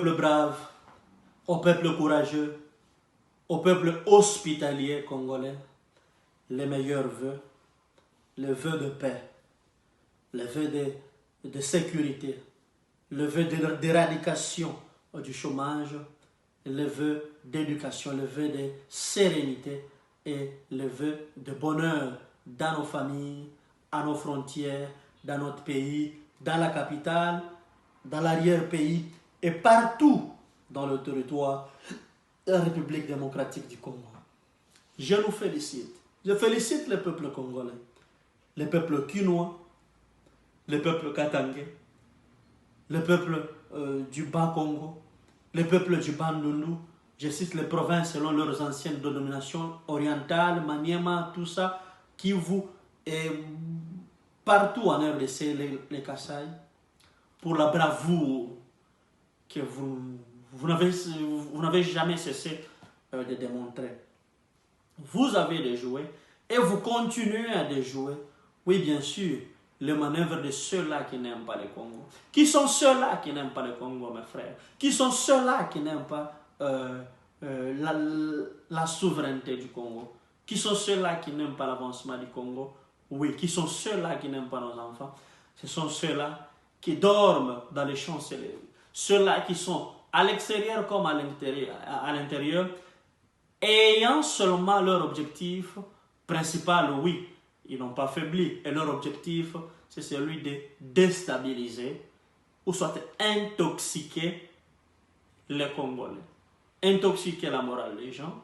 peuple brave, au peuple courageux, au peuple hospitalier congolais, les meilleurs vœux, les vœux de paix, les vœux de sécurité, les vœux d'éradication du chômage, les vœux d'éducation, les vœux de sérénité et les vœux de bonheur dans nos familles, à nos frontières, dans notre pays, dans la capitale, dans l'arrière-pays et partout dans le territoire de la République démocratique du Congo. Je nous félicite. Je félicite le peuple congolais, le peuple quinois, le peuple katangé, le peuple du Bas-Congo, le peuple du Bandundu. Je cite les provinces selon leurs anciennes dénominations orientales, Maniema, tout ça, Kivu et partout en RDC, les Kasaï, pour la bravoure que vous n'avez jamais cessé de démontrer. Vous avez déjoué et vous continuez à déjouer, oui bien sûr, les manœuvres de ceux-là qui n'aiment pas le Congo. Qui sont ceux-là qui n'aiment pas le Congo, mes frères? Qui sont ceux-là qui n'aiment pas la souveraineté du Congo? Qui sont ceux-là qui n'aiment pas l'avancement du Congo? Oui, qui sont ceux-là qui n'aiment pas nos enfants? Ce sont ceux-là qui dorment dans les champs-élysées. Ceux-là qui sont à l'extérieur comme à l'intérieur, ayant seulement leur objectif principal, oui, ils n'ont pas faibli, et leur objectif, c'est celui de déstabiliser ou soit intoxiquer les Congolais, intoxiquer la morale des gens,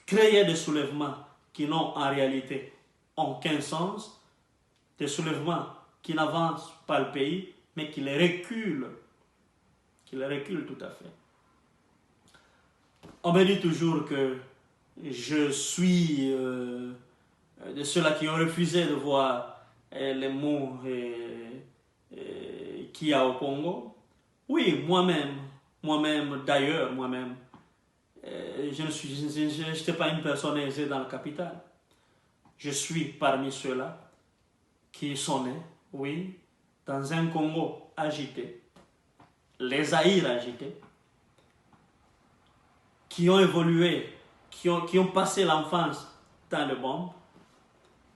créer des soulèvements qui n'ont en réalité aucun sens, des soulèvements qui n'avancent pas le pays, mais qui les reculent tout à fait. On me dit toujours que je suis de ceux-là qui ont refusé de voir les mots qu'il y a au Congo. Oui, moi-même d'ailleurs, je n'étais pas une personne aisée dans la capitale. Je suis parmi ceux-là qui sont nés, oui, dans un Congo agité, les Zaïre agités, qui ont évolué, qui ont passé l'enfance dans les bombes,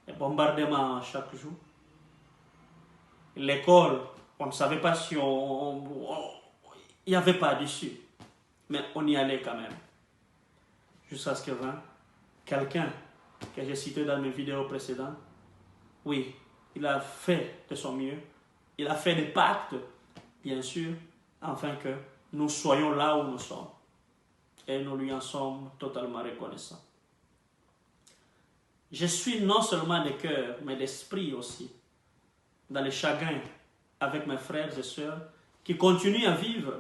les bombardements chaque jour. L'école, on ne savait pas si il n'y avait pas d'issue, mais on y allait quand même. Jusqu'à ce que vint quelqu'un que j'ai cité dans mes vidéos précédentes. Oui, il a fait de son mieux. Il a fait des pactes, bien sûr, afin que nous soyons là où nous sommes. Et nous lui en sommes totalement reconnaissants. Je suis non seulement de cœur, mais d'esprit aussi, dans les chagrins avec mes frères et sœurs qui continuent à vivre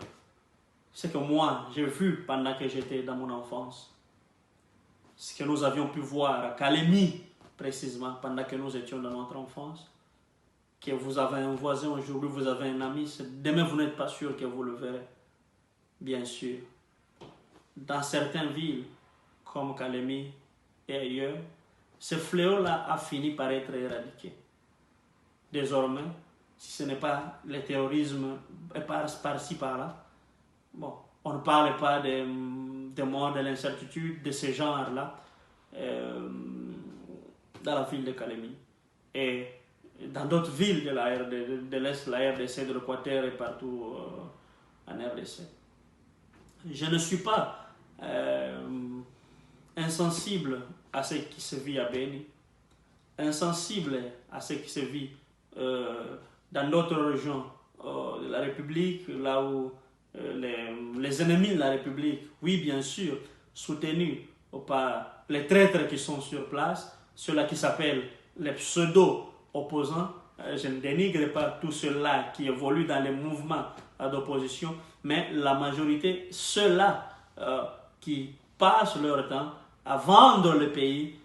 ce que moi j'ai vu pendant que j'étais dans mon enfance. Ce que nous avions pu voir à Kalemi, précisément, pendant que nous étions dans notre enfance. Que vous avez un voisin, aujourd'hui vous avez un ami, demain vous n'êtes pas sûr que vous le verrez. Bien sûr. Dans certaines villes, comme Kalemi et ailleurs, ce fléau-là a fini par être éradiqué. Désormais, si ce n'est pas le terrorisme par-ci, par-là, bon, on ne parle pas des morts, de l'incertitude de ce genre-là dans la ville de Kalemi. Et dans d'autres villes de l'Est, la RDC, de l'Équateur et partout en RDC. Je ne suis pas insensible à ce qui se vit à Beni, insensible à ce qui se vit dans d'autres régions de la République, là où les ennemis de la République, oui bien sûr, soutenus par les traîtres qui sont sur place, ceux-là qui s'appellent les pseudo-opposants. Je ne dénigre pas tous ceux-là qui évoluent dans les mouvements d'opposition, mais la majorité, ceux-là qui passent leur temps à vendre le pays,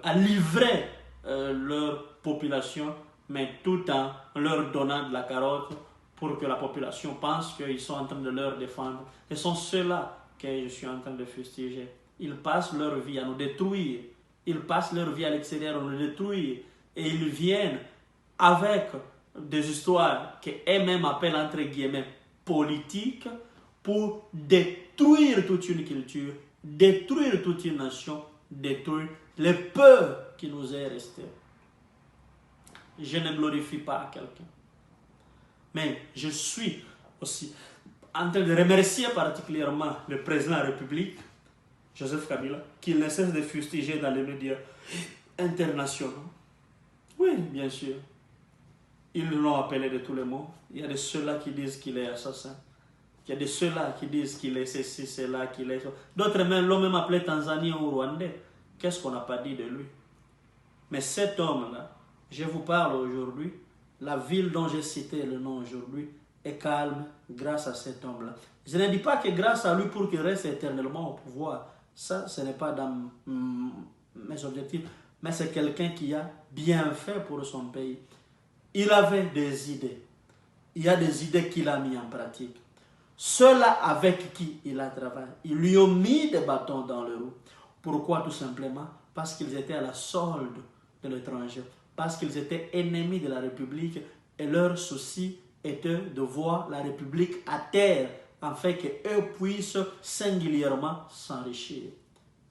à livrer leur population, mais tout en leur donnant de la carotte pour que la population pense qu'ils sont en train de leur défendre. Ce sont ceux-là que je suis en train de fustiger. Ils passent leur vie à nous détruire. Ils passent leur vie à l'extérieur à nous détruire. Et ils viennent avec des histoires qu'eux-mêmes appellent entre guillemets politique pour détruire toute une culture, détruire toute une nation, détruire le peu qui nous est resté. Je ne glorifie pas quelqu'un. Mais je suis aussi en train de remercier particulièrement le président de la République, Joseph Kabila, qui ne cesse de fustiger dans les médias internationaux. Oui, bien sûr. Ils l'ont appelé de tous les mots. Il y a de ceux-là qui disent qu'il est assassin. Il y a de ceux-là qui disent qu'il est ceci, cela, qu'il est... D'autres même l'ont même appelé Tanzanien ou Rwandais. Qu'est-ce qu'on n'a pas dit de lui? Mais cet homme-là, je vous parle aujourd'hui, la ville dont j'ai cité le nom aujourd'hui est calme grâce à cet homme-là. Je ne dis pas que grâce à lui pour qu'il reste éternellement au pouvoir. Ça, ce n'est pas dans mes objectifs. Mais c'est quelqu'un qui a bien fait pour son pays. Il avait des idées. Il y a des idées qu'il a mis en pratique. Ceux-là avec qui il a travaillé, ils lui ont mis des bâtons dans le roues. Pourquoi? Tout simplement parce qu'ils étaient à la solde de l'étranger. Parce qu'ils étaient ennemis de la République et leur souci était de voir la République à terre afin qu'eux puissent singulièrement s'enrichir.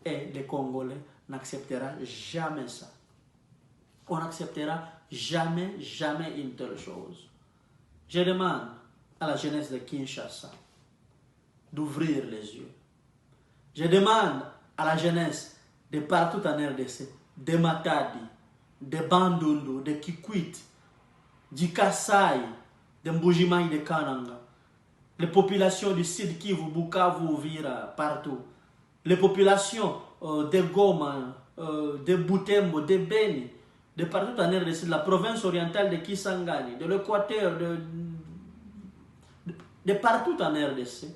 Et les Congolais n'accepteront jamais ça. On n'acceptera jamais, jamais une telle chose. Je demande à la jeunesse de Kinshasa d'ouvrir les yeux. Je demande à la jeunesse de partout en RDC, de Matadi, de Bandundu, de Kikwit, du Kasaï, de Mbujimai, de Kananga, les populations du Sud Kivu, Bukavu, Vira, partout, les populations de Goma, de Butembo, de Beni, de partout en RDC, de la province orientale de Kisangani, de l'Équateur, de partout en RDC,